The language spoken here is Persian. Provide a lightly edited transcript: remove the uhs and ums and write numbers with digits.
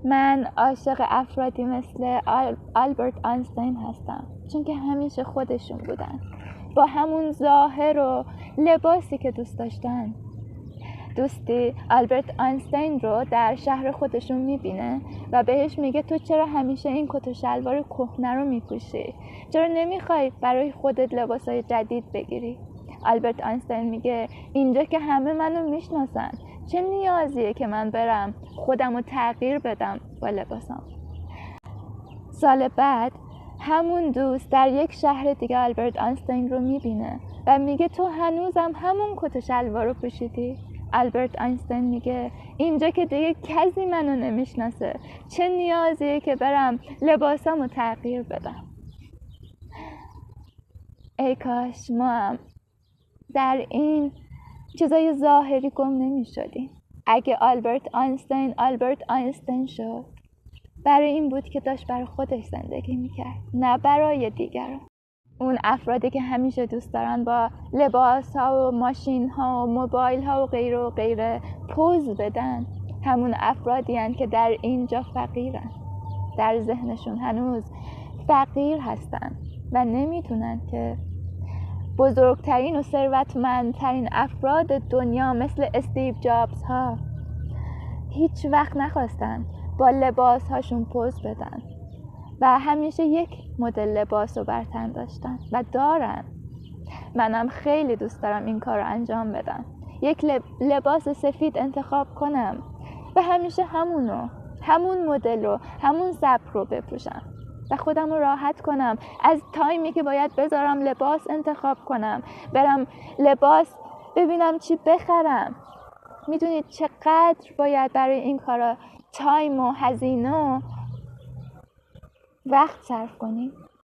من عاشق افرادی مثل آلبرت آینشتین هستم، چون که همیشه خودشون بودن، با همون ظاهر و لباسی که دوست داشتن. دوستی آلبرت آینشتین رو در شهر خودشون میبینه و بهش میگه تو چرا همیشه این کت و شلوار کهنه رو میپوشی؟ چرا نمیخوای برای خودت لباسای جدید بگیری؟ آلبرت آینشتین میگه اینجا که همه منو میشناسن، چه نیازیه که من برم خودم رو تغییر بدم با لباسم؟ سال بعد همون دوست در یک شهر دیگه آلبرت آینشتین رو میبینه و میگه تو هنوزم همون کت و شلوار رو پوشیدی؟ آلبرت آینشتین میگه اینجا که دیگه کسی منو نمیشناسه، چه نیازیه که برم لباسامو تغییر بدم؟ ای کاش ما هم در این چیزای ظاهری گم نمیشدیم. اگه آلبرت آینشتین شد، برای این بود که داشت برای خودش زندگی میکرد، نه برای دیگران. اون افرادی که همیشه دوست دارن با لباس ها و ماشین ها و موبایل ها و غیره پوز بدن، همون افرادی هن که در اینجا فقیرن، در ذهنشون هنوز فقیر هستن و نمیتونن که بزرگترین و ثروتمندترین افراد دنیا مثل استیو جابز ها هیچ وقت نخواستن با لباس هاشون پوز بدن و همیشه یک مدل لباس رو بر تن داشتن و دارن. منم خیلی دوست دارم این کار رو انجام بدم، یک لباس سفید انتخاب کنم و همیشه همون مدل رو، همون سبک رو بپوشم و خودم رو راحت کنم از تایمی که باید بذارم لباس انتخاب کنم، برم لباس ببینم چی بخرم. میدونید چقدر باید برای این کارا تایم و هزینه و وقت صرف کنیم؟